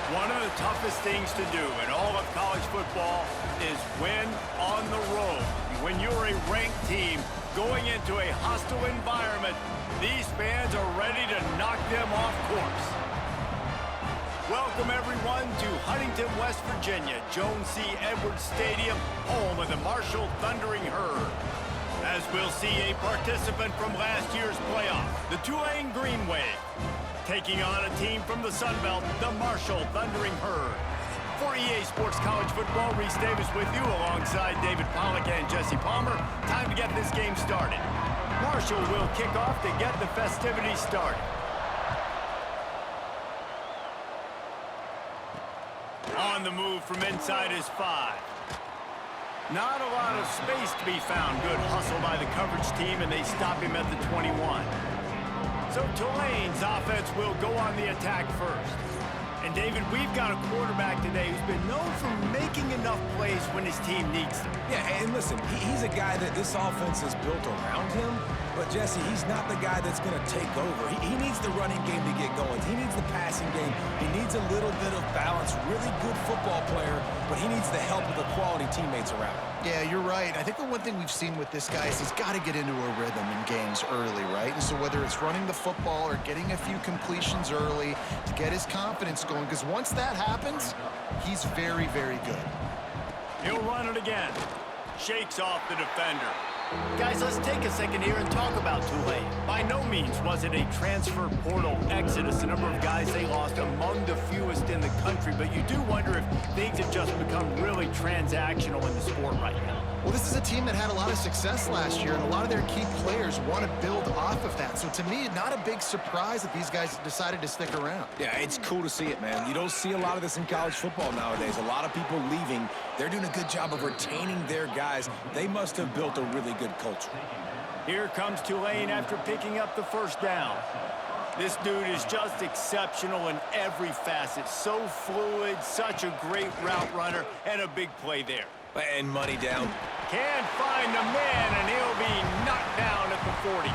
One of the toughest things to do in all of college football is win on the road. When you're a ranked team going into a hostile environment, these fans are ready to knock them off course. Welcome, everyone, to Huntington, West Virginia, Jones C. Edwards Stadium, home of the Marshall Thundering Herd. As we'll see a participant from last year's playoff, the Tulane Green Wave, taking on a team from the Sun Belt, the Marshall Thundering Herd. For EA Sports College Football, Reese Davis with you alongside David Pollack and Jesse Palmer. Time to get this game started. Marshall will kick off to get the festivities started. On the move from inside is 5. Not a lot of space to be found. Good hustle by the coverage team, and they stop him at the 21. So Tulane's offense will go on the attack first. And David, we've got a quarterback today who's been known for making enough plays when his team needs them. Yeah, and listen, he's a guy that this offense is built around him. But, Jesse, he's not the guy that's going to take over. He needs the running game to get going. He needs the passing game. He needs a little bit of balance. Really good football player, but he needs the help of the quality teammates around him. Yeah, you're right. I think the one thing we've seen with this guy is he's got to get into a rhythm in games early, right? And so whether it's running the football or getting a few completions early to get his confidence going, because once that happens, he's very, very good. He'll run it again. Shakes off the defender. Guys, let's take a second here and talk about Tulane. By no means was it a transfer portal exodus. The number of guys they lost among the fewest in the country, but you do wonder if things have just become really transactional in the sport right now. Well, this is a team that had a lot of success last year, and a lot of their key players want to build off of that. So to me, not a big surprise that these guys decided to stick around. Yeah, it's cool to see it, man. You don't see a lot of this in college football nowadays. A lot of people leaving. They're doing a good job of retaining their guys. They must have built a really good culture. Here comes Tulane after picking up the first down. This dude is just exceptional in every facet. So fluid, such a great route runner, and a big play there. And money down. Can't find the man, and he'll be knocked down at the 40.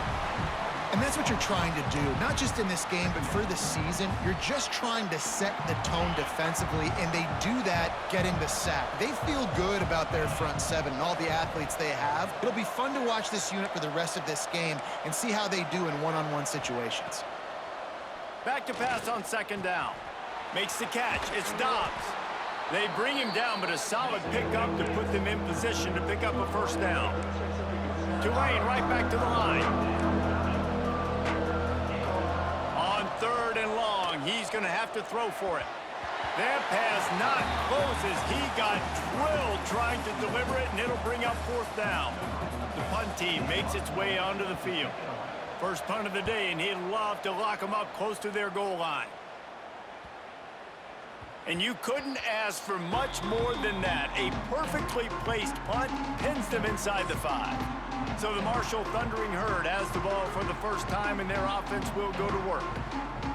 And that's what you're trying to do, not just in this game, but for the season. You're just trying to set the tone defensively, and they do that getting the sack. They feel good about their front seven and all the athletes they have. It'll be fun to watch this unit for the rest of this game and see how they do in one-on-one situations. Back to pass on second down. Makes the catch. It's Dobbs. They bring him down, but a solid pickup to put them in position to pick up a first down. Tulane right back to the line. On third and long, he's going to have to throw for it. That pass not close as he got drilled trying to deliver it, and it'll bring up fourth down. The punt team makes its way onto the field. First punt of the day, and he'd love to lock them up close to their goal line. And you couldn't ask for much more than that. A perfectly placed punt pins them inside the 5. So the Marshall Thundering Herd has the ball for the first time, and their offense will go to work.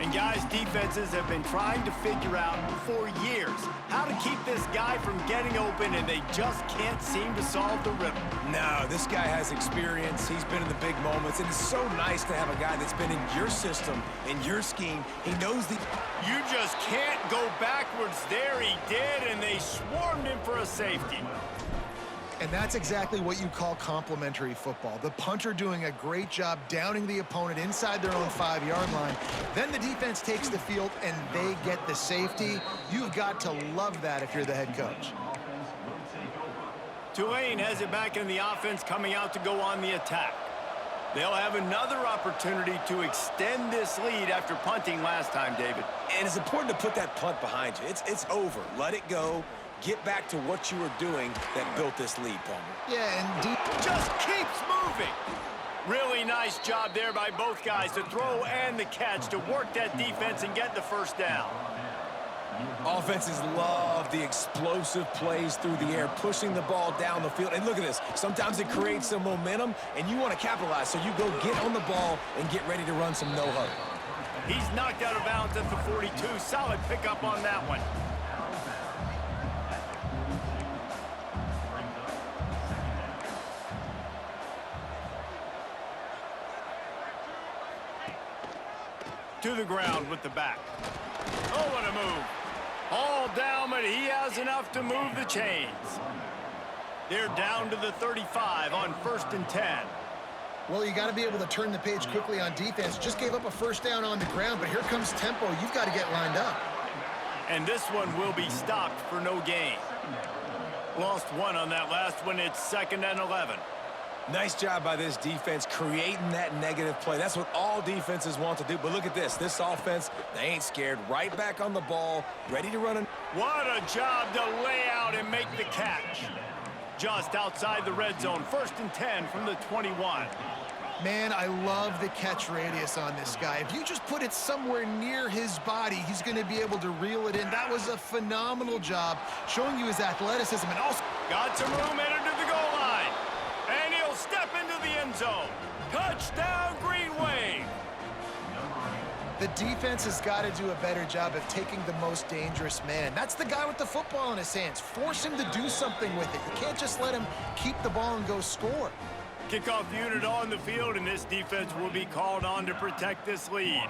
And guys, defenses have been trying to figure out for years how to keep this guy from getting open, and they just can't seem to solve the riddle. No, this guy has experience. He's been in the big moments, and it's so nice to have a guy that's been in your system, in your scheme. He knows the... You just can't go backwards there. He did, and they swarmed him for a safety. And that's exactly what you call complementary football. The punter doing a great job downing the opponent inside their own 5-yard line. Then the defense takes the field, and they get the safety. You've got to love that if you're the head coach. Tulane has it back in the offense, coming out to go on the attack. They'll have another opportunity to extend this lead after punting last time, David. And it's important to put that punt behind you. It's over. Let it go. Get back to what you were doing that built this lead, Palmer. Yeah, and just keeps moving. Really nice job there by both guys, the throw and the catch, to work that defense and get the first down. Offenses love the explosive plays through the air, pushing the ball down the field. And look at this. Sometimes it creates some momentum, and you want to capitalize. So you go get on the ball and get ready to run some no-huddle. He's knocked out of bounds at the 42. Solid pickup on that one. To the ground with the back. Oh, what a move. All down, but he has enough to move the chains. They're down to the 35 on 1st and 10. Well, you got to be able to turn the page quickly on defense. Just gave up a first down on the ground, but here comes tempo. You've got to get lined up. And this one will be stopped for no gain. Lost one on that last one. It's 2nd and 11. Nice job by this defense creating that negative play. That's what all defenses want to do. But look at this. This offense, they ain't scared. Right back on the ball, ready to run. What a job to lay out and make the catch. Just outside the red zone. 1st and 10 from the 21. Man, I love the catch radius on this guy. If you just put it somewhere near his body, he's going to be able to reel it in. That was a phenomenal job, showing you his athleticism and also got some room headed to the goal line. And he'll step into the end zone. Touchdown, Green Wave. the defense has got to do a better job of taking the most dangerous man. That's the guy with the football in his hands. Force him to do something with it. You can't just let him keep the ball and go score. Kickoff unit on the field, and this defense will be called on to protect this lead.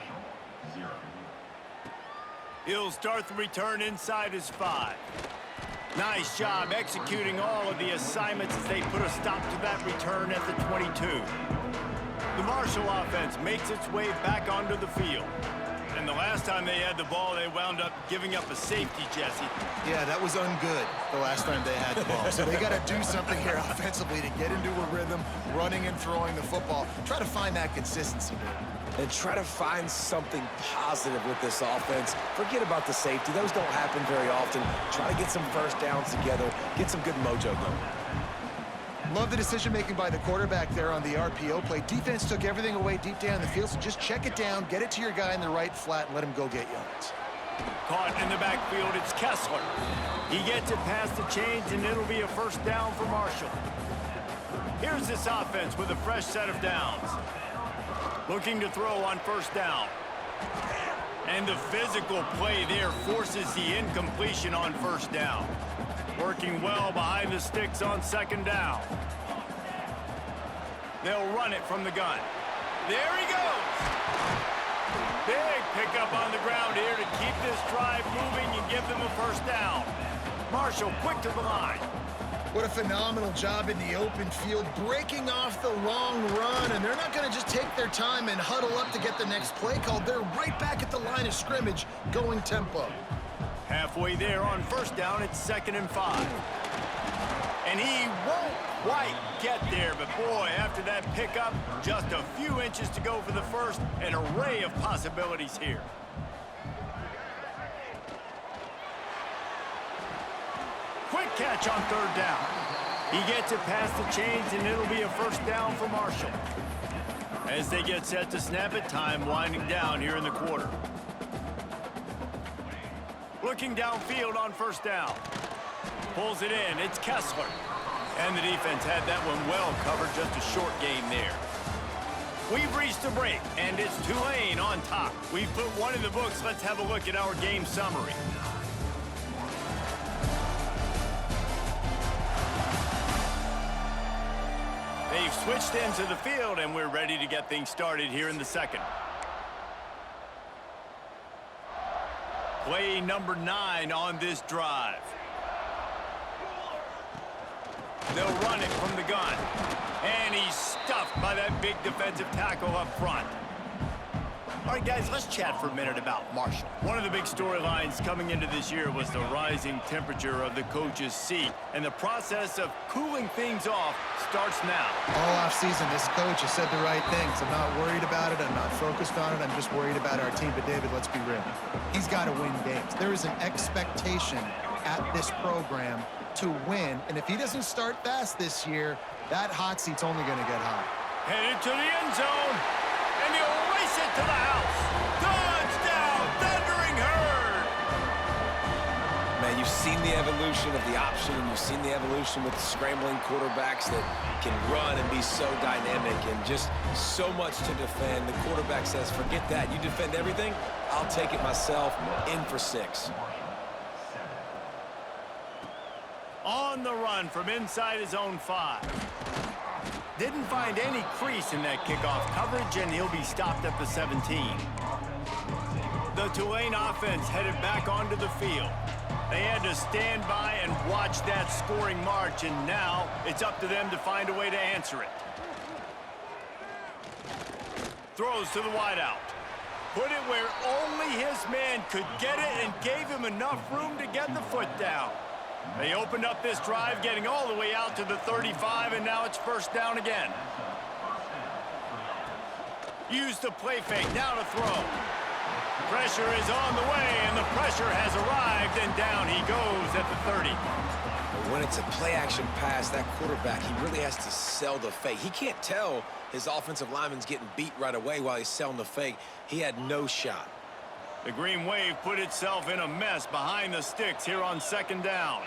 He'll start the return inside his 5. Nice job executing all of the assignments as they put a stop to that return at the 22. The Marshall offense makes its way back onto the field. And the last time they had the ball, they wound up giving up a safety, Jesse. Yeah, that was ungood the last time they had the ball. So they got to do something here offensively to get into a rhythm, running and throwing the football. Try to find that consistency here. And try to find something positive with this offense. Forget about the safety. Those don't happen very often. Try to get some first downs together, get some good mojo going. Love the decision-making by the quarterback there on the RPO play. Defense took everything away deep down the field, so just check it down, get it to your guy in the right flat, and let him go get yards. Caught in the backfield, it's Kessler. He gets it past the chains, and it'll be a first down for Marshall. Here's this offense with a fresh set of downs. Looking to throw on first down. And the physical play there forces the incompletion on first down. Working well behind the sticks on second down. They'll run it from the gun. There he goes. Big pickup on the ground here to keep this drive moving and give them a first down. Marshall quick to the line. What a phenomenal job in the open field, breaking off the long run, and they're not going to just take their time and huddle up to get the next play called. They're right back at the line of scrimmage, going tempo. Halfway there on first down, it's 2nd and 5. And he won't quite get there, but boy, after that pickup, just a few inches to go for the first, an array of possibilities here. Quick catch on third down. He gets it past the chains, and it'll be a first down for Marshall. As they get set to snap it, time winding down here in the quarter. Looking downfield on first down. Pulls it in. It's Kessler. And the defense had that one well covered. Just a short gain there. We've reached the break, and it's Tulane on top. We've put one in the books. Let's have a look at our game summary. They've switched into the field, and we're ready to get things started here in the second. Play number 9 on this drive. They'll run it from the gun. And he's stuffed by that big defensive tackle up front. All right, guys, let's chat for a minute about Marshall. One of the big storylines coming into this year was the rising temperature of the coach's seat. And the process of cooling things off starts now. All offseason, this coach has said the right things. I'm not worried about it. I'm not focused on it. I'm just worried about our team. But, David, let's be real. He's got to win games. There is an expectation at this program to win. And if he doesn't start fast this year, that hot seat's only going to get hot. Headed to the end zone. And he'll race it to the house. Touchdown, Thundering Herd. Man, you've seen the evolution of the option, and you've seen the evolution with the scrambling quarterbacks that can run and be so dynamic and just so much to defend. The quarterback says, forget that. You defend everything, I'll take it myself. In for 6. On the run from inside his own 5. Didn't find any crease in that kickoff coverage, and he'll be stopped at the 17. The Tulane offense headed back onto the field. They had to stand by and watch that scoring march, and now it's up to them to find a way to answer it. Throws to the wideout. Put it where only his man could get it and gave him enough room to get the foot down. They opened up this drive, getting all the way out to the 35, and now it's first down again. Used the play fake, now to throw. Pressure is on the way, and the pressure has arrived, and down he goes at the 30. When it's a play-action pass, that quarterback, he really has to sell the fake. He can't tell his offensive lineman's getting beat right away while he's selling the fake. He had no shot. The Green Wave put itself in a mess behind the sticks here on second down.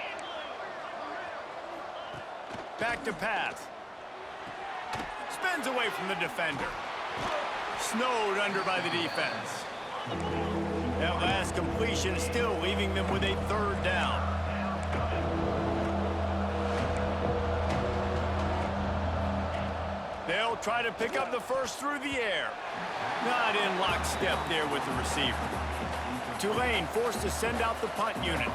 Back to pass. Spins away from the defender. Snowed under by the defense. That last completion still leaving them with a third down. They'll try to pick up the first through the air. Not in lockstep there with the receiver. Tulane forced to send out the punt unit.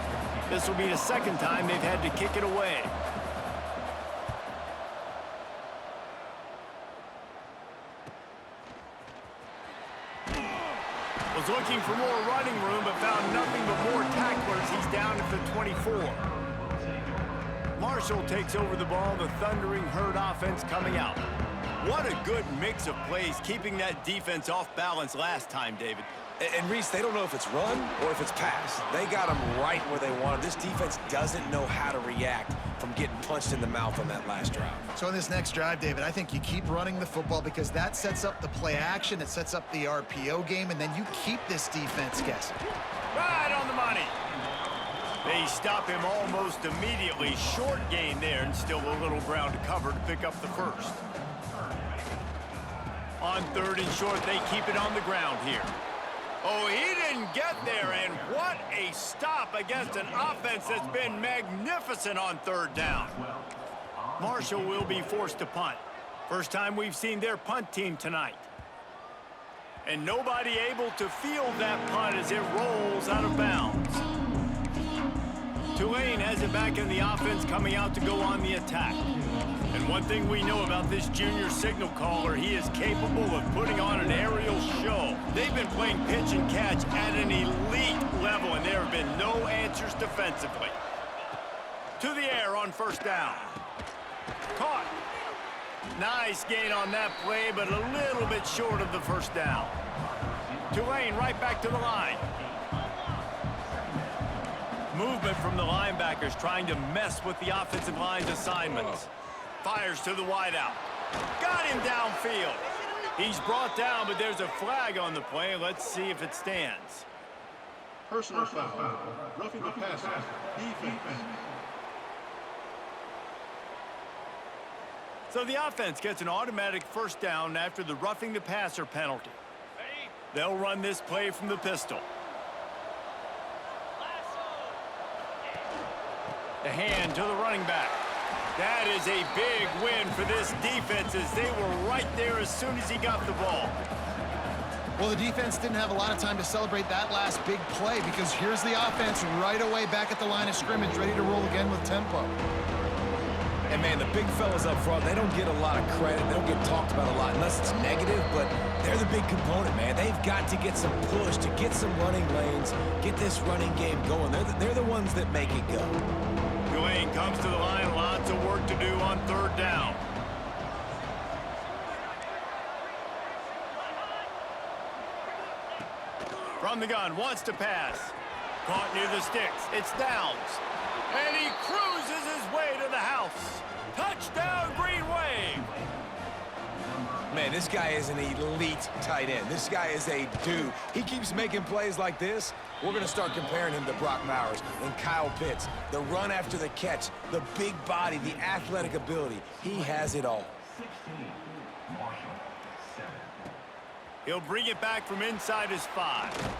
This will be the second time they've had to kick it away. Was looking for more running room, but found nothing but more tacklers. He's down at the 24. Marshall takes over the ball, the Thundering Herd offense coming out. What a good mix of plays, keeping that defense off balance last time, David. And Reese, they don't know if it's run or if it's pass. They got them right where they want them. This defense doesn't know how to react from getting punched in the mouth on that last drive. So in this next drive, David, I think you keep running the football because that sets up the play action, it sets up the RPO game, and then you keep this defense guessing. Right on the money. They stop him almost immediately. Short gain there, and still a little ground to cover to pick up the first. On third and short, they keep it on the ground here. Oh, he didn't get there, and what a stop against an offense that's been magnificent on third down. Marshall will be forced to punt. First time we've seen their punt team tonight. And nobody able to field that punt as it rolls out of bounds. Tulane has it back in the offense, coming out to go on the attack. And one thing we know about this junior signal caller, he is capable of putting on an aerial show. They've been playing pitch and catch at an elite level, and there have been no answers defensively. To the air on first down. Caught. Nice gain on that play, but a little bit short of the first down. Tulane right back to the line. Movement from the linebackers trying to mess with the offensive line's assignments. Fires to the wideout. Got him downfield. He's brought down, but there's a flag on the play. Let's see if it stands. Personal foul. Roughing the passer. Defense. So the offense gets an automatic first down after the roughing the passer penalty. They'll run this play from the pistol. The hand to the running back. That is a big win for this defense as they were right there as soon as he got the ball. Well, the defense didn't have a lot of time to celebrate that last big play because here's the offense right away back at the line of scrimmage, ready to roll again with tempo. And, man, the big fellas up front, they don't get a lot of credit. They don't get talked about a lot unless it's negative, but they're the big component, man. They've got to get some push, to get some running lanes, get this running game going. They're the ones that make it go. Tulane comes to the line, lots of work to do on third down. From the gun, wants to pass. Caught near the sticks. It's Downs. And he cruises his way to the house. Touchdown, Green Wave. Man, this guy is an elite tight end. This guy is a dude. He keeps making plays like this. We're going to start comparing him to Brock Bowers and Kyle Pitts. The run after the catch, the big body, the athletic ability. He has it all. He'll bring it back from inside his 5.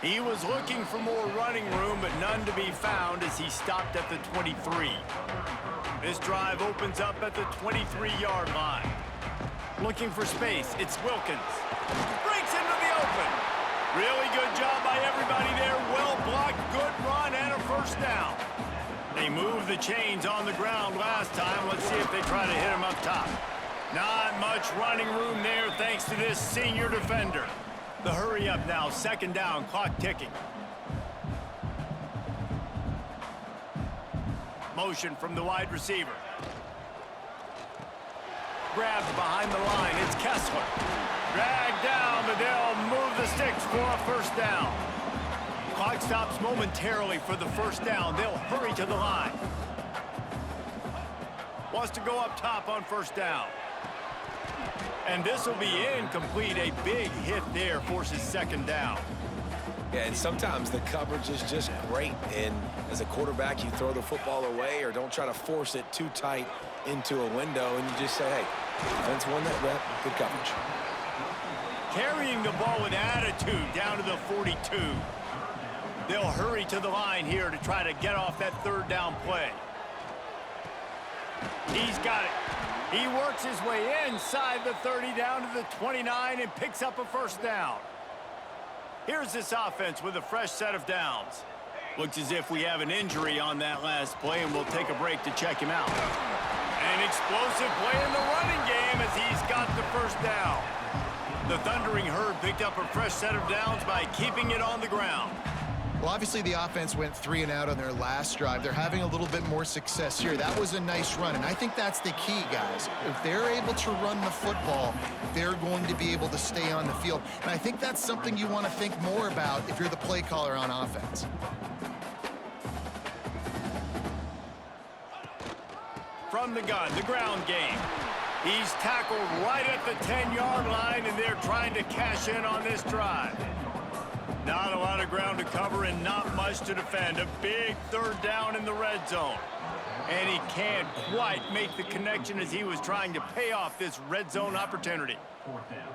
He was looking for more running room, but none to be found as he stopped at the 23. This drive opens up at the 23-yard line. Looking for space, it's Wilkins. Breaks into the open. Really good job by everybody there. Well blocked, good run, and a first down. They moved the chains on the ground last time. Let's see if they try to hit him up top. Not much running room there thanks to this senior defender. The hurry up now, second down, clock ticking. Motion from the wide receiver. Grabbed behind the line, it's Kessler. Dragged down, but they'll move the sticks for a first down. Clock stops momentarily for the first down. They'll hurry to the line. Wants to go up top on first down. And this will be incomplete. A big hit there forces second down. Yeah, and sometimes the coverage is just great. And as a quarterback, you throw the football away or don't try to force it too tight into a window, and you just say, hey, defense won that rep, good coverage. Carrying the ball with attitude down to the 42. They'll hurry to the line here to try to get off that third down play. He's got it. He works his way inside the 30 down to the 29 and picks up a first down. Here's this offense with a fresh set of downs. Looks as if we have an injury on that last play, and we'll take a break to check him out. An explosive play in the running game as he's got the first down. The Thundering Herd picked up a fresh set of downs by keeping it on the ground. Well, obviously the offense went 3 and out on their last drive. They're having a little bit more success here. That was a nice run, and I think that's the key, guys. If they're able to run the football, they're going to be able to stay on the field. And I think that's something you want to think more about if you're the play caller on offense. From the gun, the ground game. He's tackled right at the 10-yard line, and they're trying to cash in on this drive. Not a lot of ground to cover and not much to defend. A big third down in the red zone. And he can't quite make the connection as he was trying to pay off this red zone opportunity.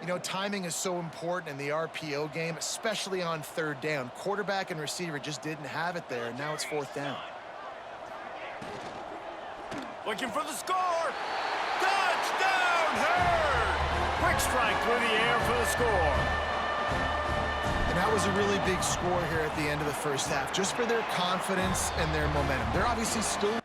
You know, timing is so important in the RPO game, especially on third down. Quarterback and receiver just didn't have it there, and now it's fourth down. Looking for the score. Touchdown, Herd! Quick strike through the air for the score. And that was a really big score here at the end of the first half, just for their confidence and their momentum. They're obviously still...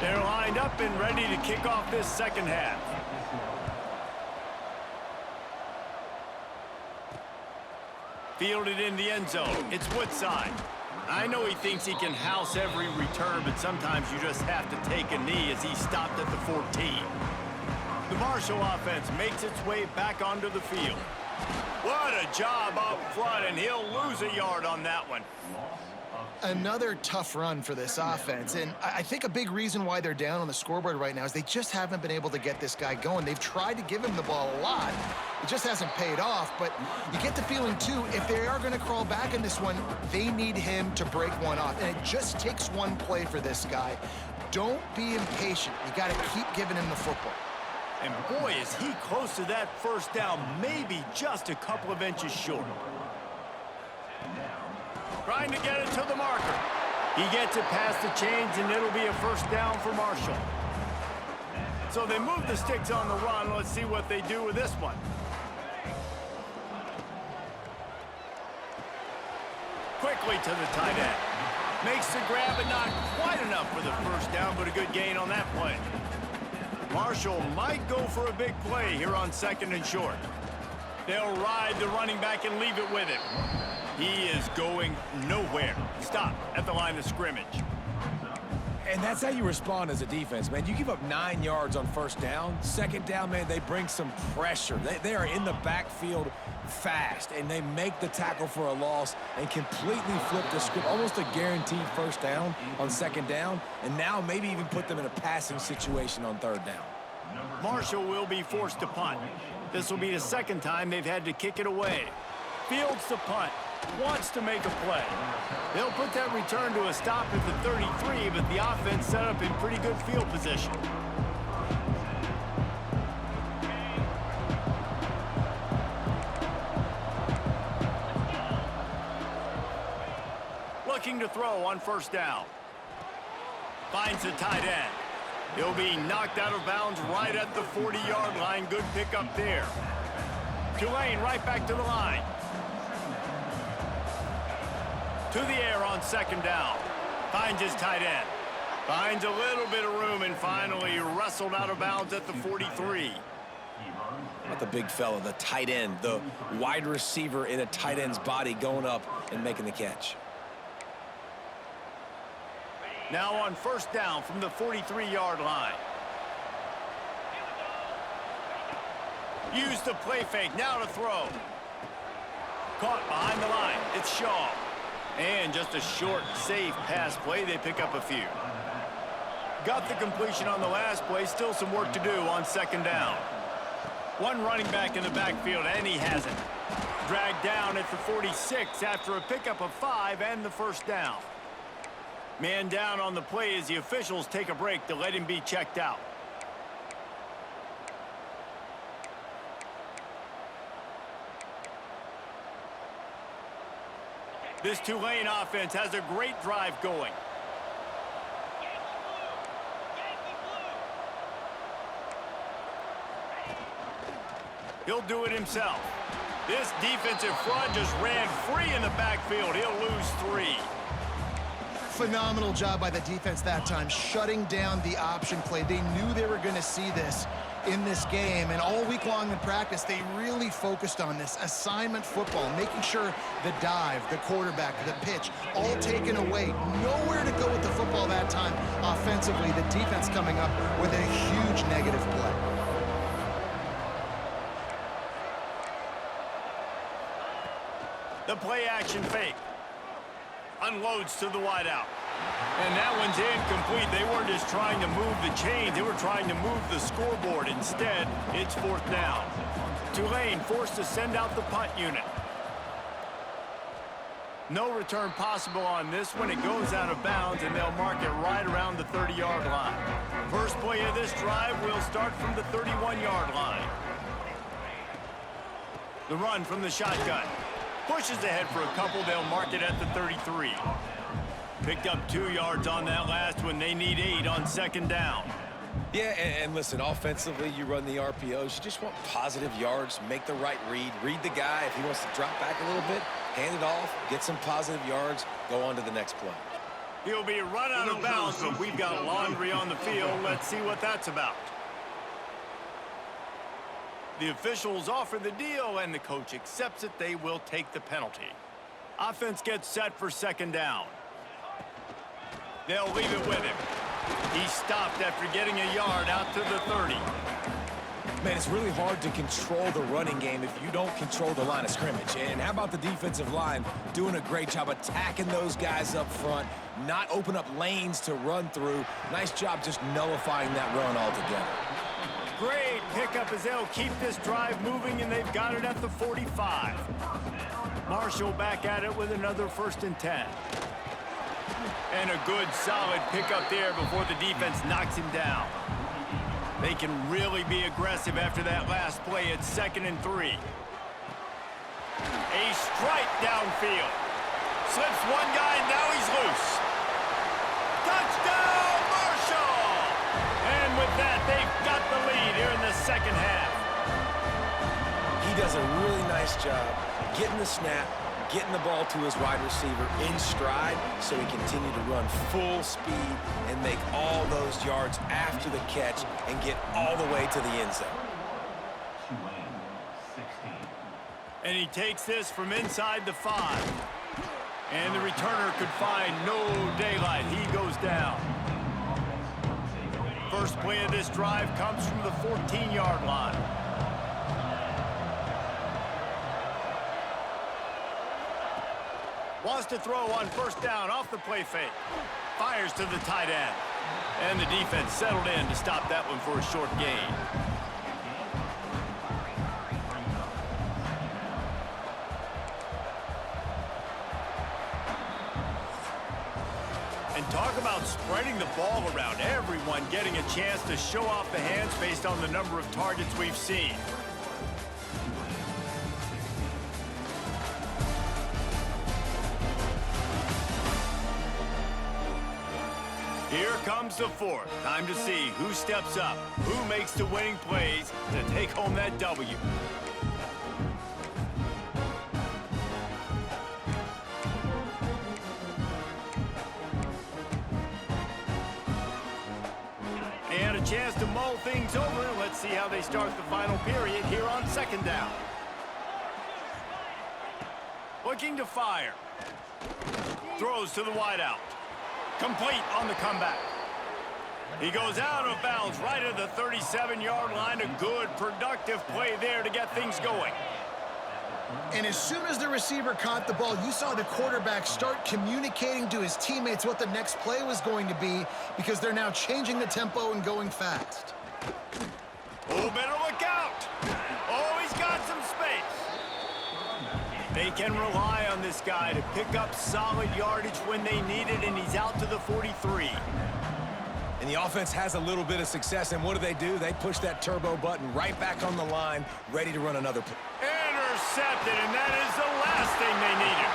They're lined up and ready to kick off this second half. Fielded in the end zone. It's Woodside. I know he thinks he can house every return, but sometimes you just have to take a knee as he stopped at the 14. The Marshall offense makes its way back onto the field. What a job up front, and he'll lose a yard on that one. Another tough run for this offense, and I think a big reason why they're down on the scoreboard right now is they just haven't been able to get this guy going. They've tried to give him the ball a lot. It just hasn't paid off, but you get the feeling, too, if they are going to crawl back in this one, they need him to break one off, and it just takes one play for this guy. Don't be impatient. You got to keep giving him the football. And boy, is he close to that first down, maybe just a couple of inches short. Trying to get it to the marker. He gets it past the chains, and it'll be a first down for Marshall. So they move the sticks on the run. Let's see what they do with this one. Quickly to the tight end. Makes the grab, and not quite enough for the first down, but a good gain on that play. Marshall might go for a big play here on second and short. They'll ride the running back and leave it with him. He is going nowhere. Stop at the line of scrimmage. And that's how you respond as a defense, man. You give up 9 yards on first down. Second down, man, they bring some pressure. They are in the backfield fast, and they make the tackle for a loss and completely flip the script. Almost a guaranteed first down on second down, and now maybe even put them in a passing situation on third down. Marshall will be forced to punt. This will be the second time they've had to kick it away. Fields the punt. Wants to make a play. They'll put that return to a stop at the 33, but the offense set up in pretty good field position. Looking to throw on first down. Finds the tight end. He'll be knocked out of bounds right at the 40-yard line. Good pickup there. Tulane right back to the line. To the air on second down. Finds his tight end. Finds a little bit of room and finally wrestled out of bounds at the 43. Not the big fella, the tight end, the wide receiver in a tight end's body going up and making the catch. Now on first down from the 43-yard line. Use the play fake, now to throw. Caught behind the line, it's Shaw. And just a short, safe pass play, they pick up a few. Got the completion on the last play, still some work to do on second down. One running back in the backfield, and he hasn't. Dragged down at the 46 after a pickup of 5 and the first down. Man down on the play as the officials take a break to let him be checked out. This Tulane offense has a great drive going. He'll do it himself. This defensive front just ran free in the backfield. He'll lose 3. Phenomenal job by the defense that time, shutting down the option play. They knew they were going to see this in this game, and all week long in practice, they really focused on this assignment football, making sure the dive, the quarterback, the pitch, all taken away. Nowhere to go with the football that time offensively. The defense coming up with a huge negative play. The play action fake. Unloads to the wideout. And that one's incomplete. They weren't just trying to move the chains. They were trying to move the scoreboard. Instead, it's fourth down. Tulane forced to send out the punt unit. No return possible on this one. It goes out of bounds, and they'll mark it right around the 30-yard line. First play of this drive will start from the 31-yard line. The run from the shotgun. Pushes ahead for a couple. They'll mark it at the 33. Picked up 2 yards on that last one. They need 8 on second down. Yeah, and listen, offensively, you run the RPOs. You just want positive yards, make the right read. Read the guy. If he wants to drop back a little bit, hand it off, get some positive yards, go on to the next play. He'll be run out of bounds, but we've got laundry on the field. Let's see what that's about. The officials offer the deal, and the coach accepts it. They will take the penalty. Offense gets set for second down. They'll leave it with him. He stopped after getting a yard out to the 30. Man, it's really hard to control the running game if you don't control the line of scrimmage. And how about the defensive line doing a great job attacking those guys up front, not open up lanes to run through. Nice job just nullifying that run altogether. Great pickup as they'll keep this drive moving, and they've got it at the 45. Marshall back at it with another 1st and 10. And a good, solid pickup there before the defense knocks him down. They can really be aggressive after that last play. It's 2nd and 3. A strike downfield. Slips one guy, and now he's loose. Touchdown, Marshall! And with that, they've got the lead here in the second half. He does a really nice job getting the snap, getting the ball to his wide receiver in stride so he continued to run full speed and make all those yards after the catch and get all the way to the end zone. And he takes this from inside the 5. And the returner could find no daylight. He goes down. First play of this drive comes from the 14-yard line. Wants to throw on first down off the play fake. Fires to the tight end. And the defense settled in to stop that one for a short gain. And talk about spreading the ball around. Everyone getting a chance to show off the hands based on the number of targets we've seen. Here comes the fourth. Time to see who steps up, who makes the winning plays to take home that W. And a chance to mull things over. Let's see how they start the final period here on second down. Looking to fire. Throws to the wideout. Complete on the comeback. He goes out of bounds right at the 37-yard line. A good, productive play there to get things going. And as soon as the receiver caught the ball, you saw the quarterback start communicating to his teammates what the next play was going to be, because they're now changing the tempo and going fast. Oh, better look out. Oh, he's got some space. They can rely on this guy to pick up solid yardage when they need it, and he's out to the 43. And the offense has a little bit of success, and what do? They push that turbo button right back on the line, ready to run another play. Intercepted, and that is the last thing they needed.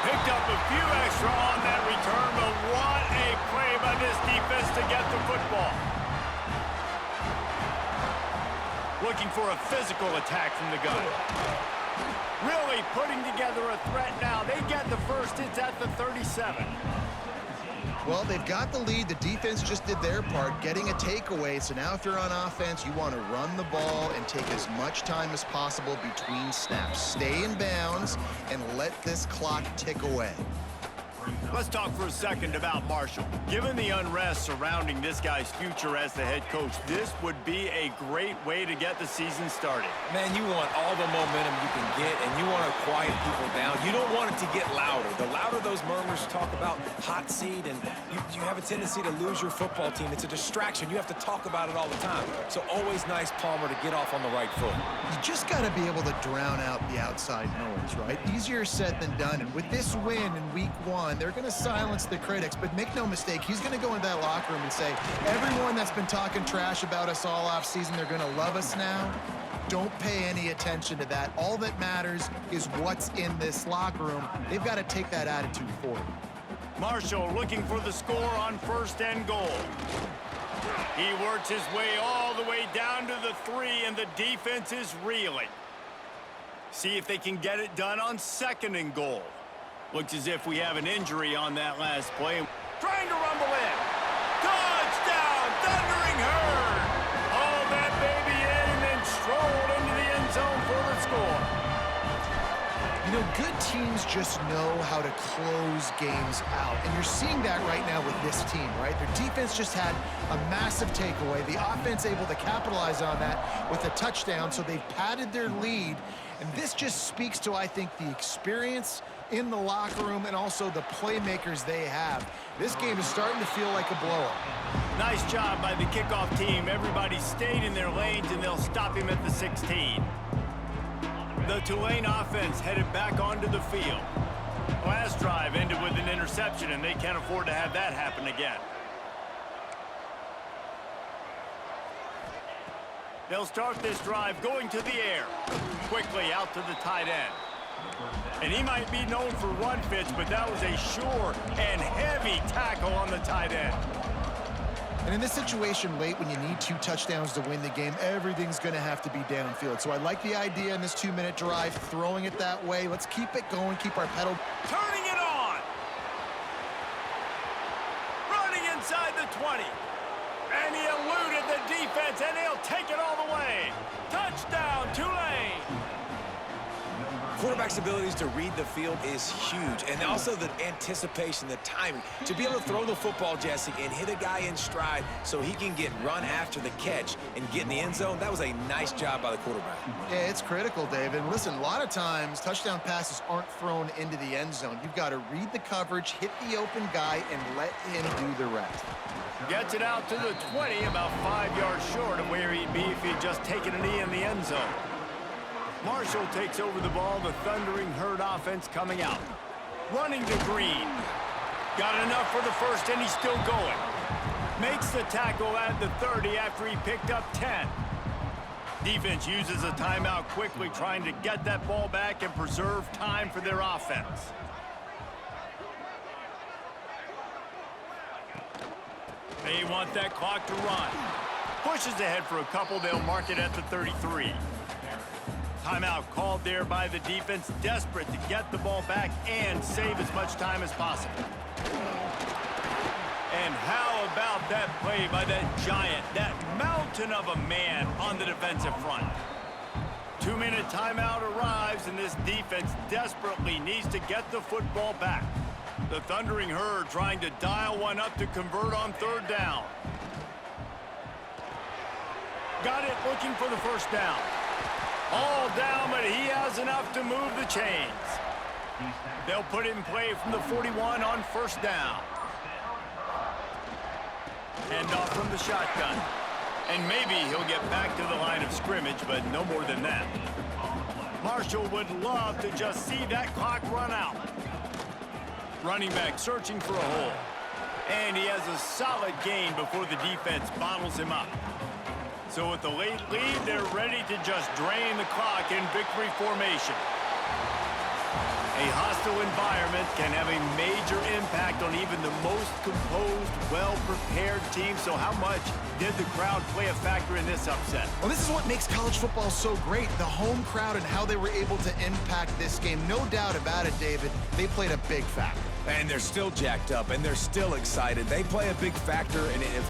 Picked up a few extra on that return, but what a play by this defense to get the football. Looking for a physical attack from the gun. Really putting together a threat now. They get the first. It's at the 37. Well, they've got the lead. The defense just did their part, getting a takeaway. So now if you're on offense, you want to run the ball and take as much time as possible between snaps. Stay in bounds and let this clock tick away. Let's talk for a second about Marshall. Given the unrest surrounding this guy's future as the head coach, this would be a great way to get the season started. Man, you want all the momentum you can get, and you want to quiet people down. You don't want it to get louder. The louder those murmurs talk about hot seat, and you have a tendency to lose your football team. It's a distraction. You have to talk about it all the time. So always nice, Palmer, to get off on the right foot. You just got to be able to drown out the outside noise, right? Easier said than done. And with this win in week 1, they're going to silence the critics, but make no mistake, he's going to go into that locker room and say, everyone that's been talking trash about us all off season, they're going to love us now. Don't pay any attention to that. All that matters is what's in this locker room. They've got to take that attitude forward. Marshall looking for the score on 1st and goal. He works his way all the way down to the 3, and the defense is reeling. See if they can get it done on 2nd and goal. Looks as if we have an injury on that last play. Trying to rumble in. Touchdown, Thundering Herd. Oh, that baby in and then strolled into the end zone for the score. You know, good teams just know how to close games out. And you're seeing that right now with this team, right? Their defense just had a massive takeaway. The offense able to capitalize on that with a touchdown, so they've padded their lead. And this just speaks to, I think, the experience in the locker room and also the playmakers they have. This game is starting to feel like a blowout. Nice job by the kickoff team. Everybody stayed in their lanes, and they'll stop him at the 16. The Tulane offense headed back onto the field. Last drive ended with an interception, and they can't afford to have that happen again. They'll start this drive going to the air. Quickly out to the tight end. And he might be known for run fits, but that was a sure and heavy tackle on the tight end. And in this situation late, when you need 2 touchdowns to win the game, everything's going to have to be downfield. So I like the idea in this 2-minute drive, throwing it that way. Let's keep it going, keep our pedal. Turning it on. Running inside the 20. And he eluded the defense, and he'll take it all the way. Touchdown, Tulane. Quarterback's abilities to read the field is huge, and also the anticipation, the timing. To be able to throw the football, Jesse, and hit a guy in stride so he can get run after the catch and get in the end zone, that was a nice job by the quarterback. Yeah, it's critical, David. And listen, a lot of times touchdown passes aren't thrown into the end zone. You've got to read the coverage, hit the open guy, and let him do the rest. Gets it out to the 20, about 5 yards short of where he'd be if he'd just taken a knee in the end zone. Marshall takes over the ball, the Thundering Herd offense coming out. Running to Green. Got enough for the first, and he's still going. Makes the tackle at the 30 after he picked up 10. Defense uses a timeout quickly, trying to get that ball back and preserve time for their offense. They want that clock to run. Pushes ahead for a couple. They'll mark it at the 33. Timeout called there by the defense, desperate to get the ball back and save as much time as possible. And how about that play by that giant, that mountain of a man on the defensive front? 2-minute timeout arrives, and this defense desperately needs to get the football back. The Thundering Herd trying to dial one up to convert on 3rd down. Got it, looking for the first down. All down, but he has enough to move the chains. They'll put it in play from the 41 on 1st down. Hand off from the shotgun. And maybe he'll get back to the line of scrimmage, but no more than that. Marshall would love to just see that clock run out. Running back searching for a hole. And he has a solid gain before the defense bottles him up. So with the late lead, they're ready to just drain the clock in victory formation. A hostile environment can have a major impact on even the most composed, well-prepared team. So how much did the crowd play a factor in this upset? Well, this is what makes college football so great, the home crowd and how they were able to impact this game. No doubt about it, David. They played a big factor. And they're still jacked up, and they're still excited. They play a big factor, and if